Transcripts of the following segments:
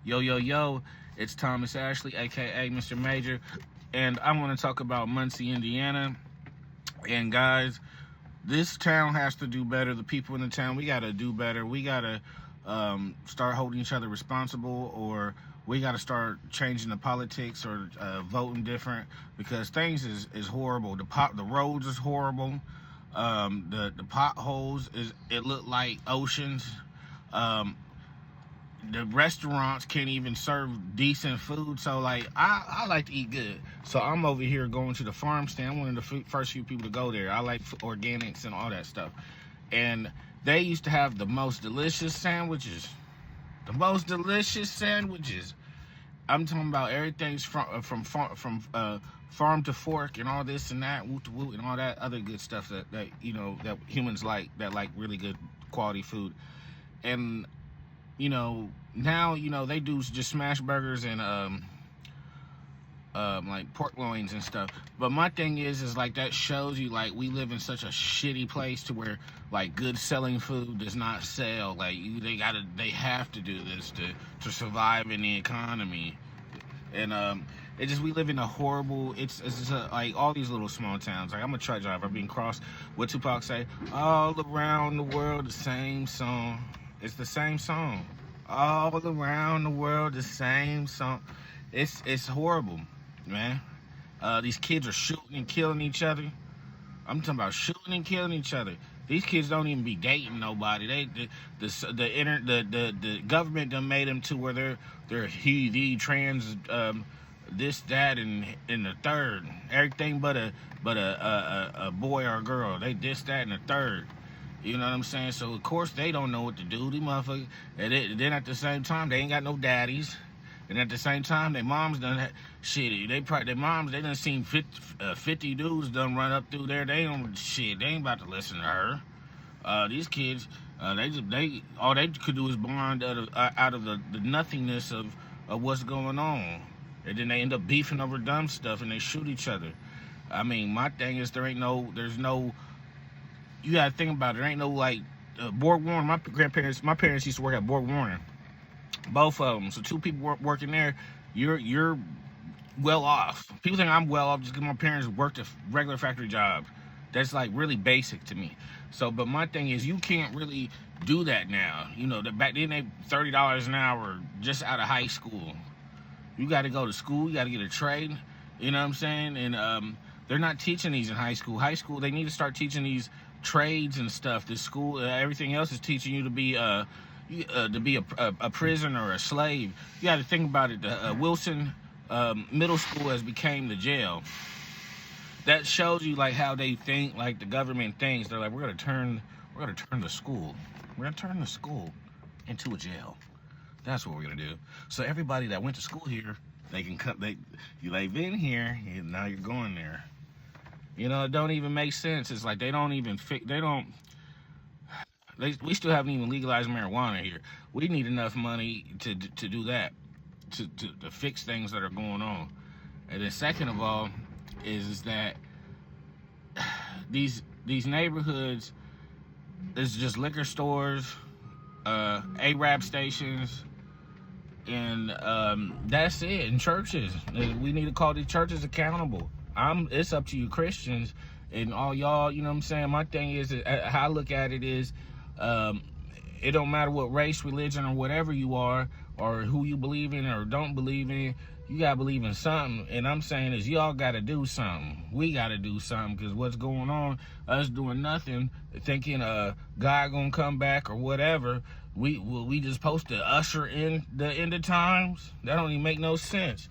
Yo, yo, yo, it's Thomas Ashley, aka Mr. Major, and I want to talk about Muncie, Indiana. And guys, this town has to do better. The people in the town, we got to do better. We got to start holding each other responsible, or we got to start changing the politics or voting different, because things is horrible. The roads is horrible. The potholes it look like oceans. The restaurants can't even serve decent food. So like I like to eat good, so I'm over here going to the farm stand. I'm one of the first few people to go there. I like organics and all that stuff, and they used to have the most delicious sandwiches. I'm talking about everything's from farm to fork and all this and that, woot to woot, and all that other good stuff that you know that humans like, that like really good quality food. And now they do just smash burgers and like pork loins and stuff. But my thing is like, that shows you like we live in such a shitty place to where like good selling food does not sell. Like they have to do this to survive in the economy. And we live in a horrible, it's just like all these little small towns. Like, I'm a truck driver being crossed. What Tupac say? All around the world, the same song. It's the same song. All around the world, the same song. It's horrible, man. These kids are shooting and killing each other. I'm talking about shooting and killing each other. These kids don't even be dating nobody. The government done made them to where they're he, the, trans, this, that, and the third. Everything but a boy or a girl. They this, that, and the third. You know what I'm saying? So of course they don't know what to do. These motherfuckers. And then at the same time, they ain't got no daddies. And at the same time, their moms done shit. Their moms, they done seen 50 dudes done run up through there. They don't shit. They ain't about to listen to her. These kids, they all they could do is bond out of the nothingness of what's going on. And then they end up beefing over dumb stuff and they shoot each other. I mean, my thing is there's no. You gotta think about it. There ain't no like Borg Warner. My parents used to work at Borg Warner. Both of them. So two people working there, you're well off. People think I'm well off just because my parents worked a regular factory job. That's like really basic to me. So, but my thing is, you can't really do that now. Back then they $30 an hour just out of high school. You got to go to school. You got to get a trade. You know what I'm saying? And they're not teaching these in high school. High school, they need to start teaching these trades and stuff. The school, everything else is teaching you to be a prisoner or a slave. You got to think about it. Wilson Middle School has became the jail. That shows you like how they think, like the government thinks. They're like, we're gonna turn the school. We're gonna turn the school into a jail. That's what we're gonna do. So everybody that went to school here, they can come. They've been here, and now you're going there. It don't even make sense. It's like they don't even we still haven't even legalized marijuana here. We need enough money to do that, to fix things that are going on. And then second of all, is that these neighborhoods is just liquor stores, Arab stations, and that's it. And churches. We need to call these churches accountable. It's up to you Christians and all y'all. You know what I'm saying? My thing is, how I look at it is, it don't matter what race, religion, or whatever you are, or who you believe in or don't believe in. You gotta believe in something. And I'm saying is, y'all gotta do something. We gotta do something, because what's going on, us doing nothing, thinking God gonna come back or whatever, we just supposed to usher in the end of times? That don't even make no sense.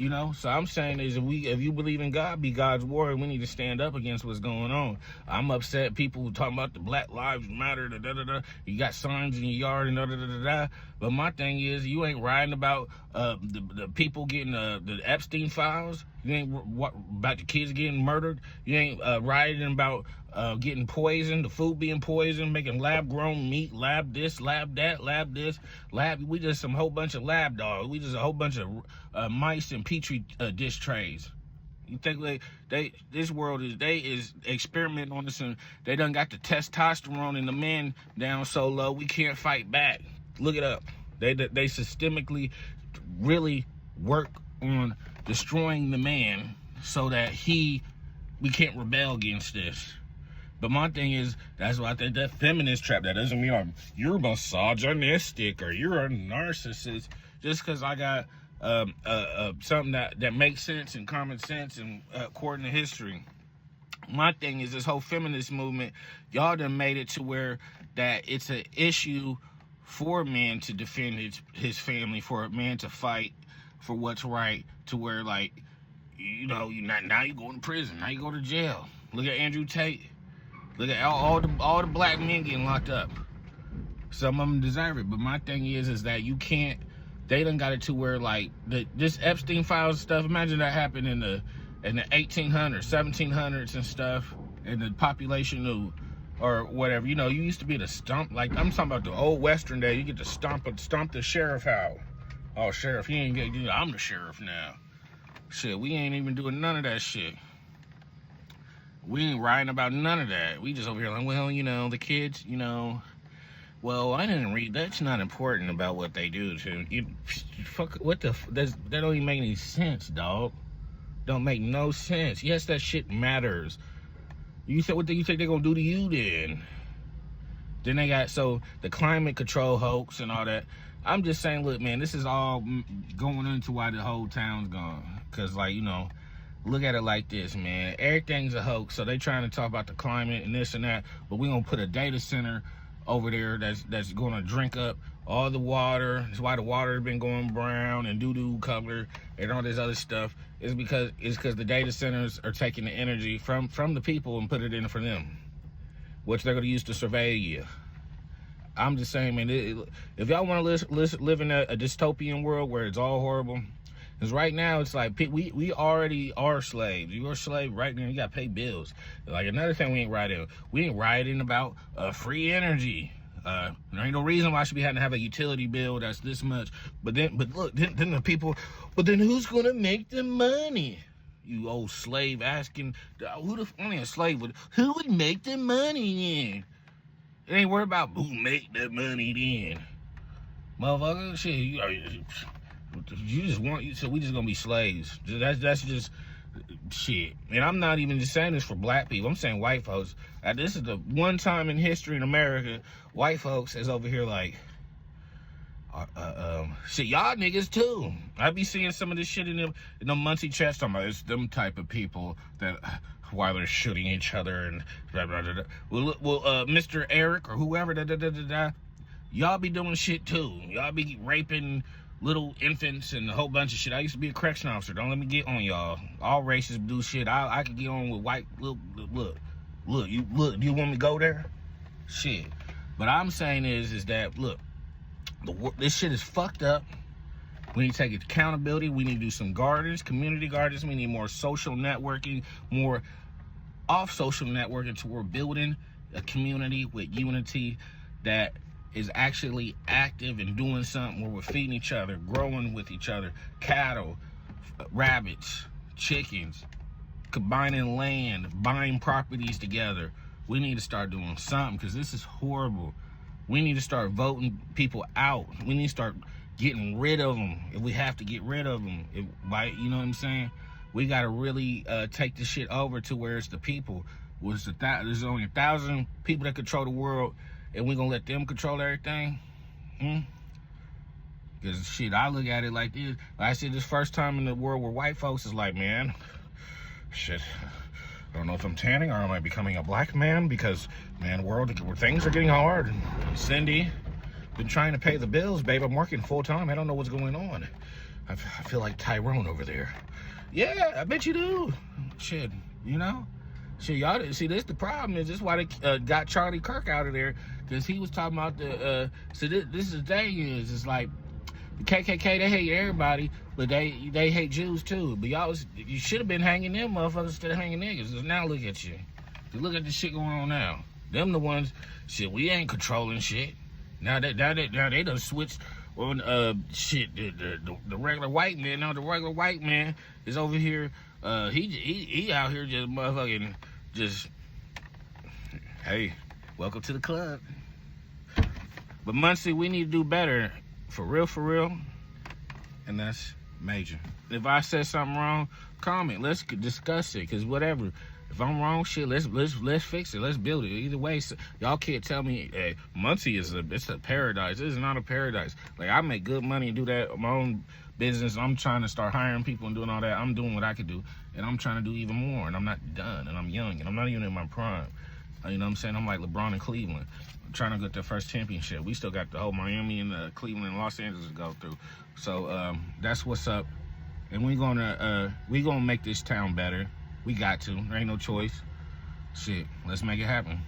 So I'm saying is, if you believe in God, be God's word, we need to stand up against what's going on. I'm upset people talking about the Black Lives Matter, you got signs in your yard and But my thing is, you ain't writing about the people getting the Epstein files. You ain't about the kids getting murdered. You ain't writing about getting poisoned, the food being poisoned, making lab-grown meat, lab this, lab that, lab this, lab. We just some whole bunch of lab dogs. We just a whole bunch of mice and petri dish trays. You think this world is experimenting on this, and they done got the testosterone in the men down so low we can't fight back. Look it up. They systemically really work on destroying the man so that we can't rebel against this. But my thing is, that's why I think that feminist trap, that doesn't mean you're misogynistic or you're a narcissist. Just because I got something that makes sense and common sense and according to history. My thing is, this whole feminist movement, y'all done made it to where that it's an issue for a man to defend his family, for a man to fight for what's right, to where, like, now you go to prison, now you go to jail. Look at Andrew Tate. Look at all the black men getting locked up. Some of them deserve it, but my thing is that you can't. They done got it to where, like, this Epstein files stuff. Imagine that happened in the 1800s, 1700s and stuff, and the population or whatever. You used to be the stomp. Like, I'm talking about the old Western day. You get to stomp the sheriff out. Oh, sheriff, he ain't get. I'm the sheriff now. Shit, we ain't even doing none of that shit. We ain't writing about none of that. We just over here like, well, the kids, well, I didn't read. That's not important about what they do to you. Fuck, what the? That don't even make any sense, dog. Don't make no sense. Yes, that shit matters. You said, what do you think they're gonna do to you then? Then they got the climate control hoax and all that. I'm just saying, look, man, this is all going into why the whole town's gone. Cause, like, look at it like this, man. Everything's a hoax. So they trying to talk about the climate and this and that, but we're gonna put a data center over there that's gonna drink up all the water. That's why the water has been going brown and doo-doo color and all this other stuff. It's because the data centers are taking the energy from the people and put it in for them, which they're gonna use to survey you. I'm just saying, man, if y'all want to live in a dystopian world where it's all horrible, because right now it's like we already are slaves. You're a slave right now. You got to pay bills. Like, another thing we ain't writing about free energy. There ain't no reason why I should be having to have a utility bill that's this much. But look, then the people, but then who's gonna make the money? You old slave asking, only a slave who would make the money then? It ain't worried about who make the money then. Motherfucker, shit, so we just gonna be slaves. That's just shit. And I'm not even just saying this for black people. I'm saying white folks. This is the one time in history in America, white folks is over here like, shit, y'all niggas too. I be seeing some of this shit in them Muncie chats talking about it's them type of people that while they're shooting each other and blah, blah, blah, blah. Well, Mr. Eric or whoever, y'all be doing shit too. Y'all be raping little infants and a whole bunch of shit. I used to be a correction officer. Don't let me get on y'all. All races do shit. I could get on with white. Look. Do you want me to go there? Shit. But I'm saying is that, look, this shit is fucked up. We need to take accountability. We need to do some gardens, community gardens. We need more social networking, more off social networking, to we're building a community with unity that is actually active and doing something where we're feeding each other, growing with each other, cattle, rabbits, chickens, combining land, buying properties together. We need to start doing something because this is horrible. We need to start voting people out. We need to start getting rid of them if we have to get rid of them. You know what I'm saying? We got to really take this shit over to where it's the people. There's only 1,000 people that control the world, and we're going to let them control everything? Because, shit, I look at it like this. Like I said, this first time in the world where white folks is like, man, shit, I don't know if I'm tanning or am I becoming a black man because, man, world, where things are getting hard. Cindy, been trying to pay the bills, babe. I'm working full time. I don't know what's going on. I feel like Tyrone over there. Yeah, I bet you do. Shit, Shit, y'all see, this the problem is this why they got Charlie Kirk out of there, because he was talking about this is the thing is, it's like the KKK, they hate everybody, but they hate Jews too. But you should have been hanging them motherfuckers instead of hanging niggas. Because now look at you. Look at the shit going on now. Them the ones, shit, we ain't controlling shit. Now they done switched on shit, the regular white man. Now the regular white man is over here, he out here just motherfucking hey, welcome to the club. But Muncie, we need to do better. For real. And that's major. If I said something wrong, comment. Let's discuss it. Cause whatever. If I'm wrong, shit, let's fix it. Let's build it. Either way, so y'all can't tell me, hey, Muncie it's a paradise. This is not a paradise. Like, I make good money and do that on my own business. I'm trying to start hiring people and doing all that. I'm doing what I could do, and I'm trying to do even more. And I'm not done. And I'm young, and I'm not even in my prime. You know what I'm saying? I'm like LeBron in Cleveland. I'm trying to get their first championship. We still got the whole Miami and Cleveland and Los Angeles to go through. So that's what's up. And we gonna make this town better. We got to. There ain't no choice. Shit, let's make it happen.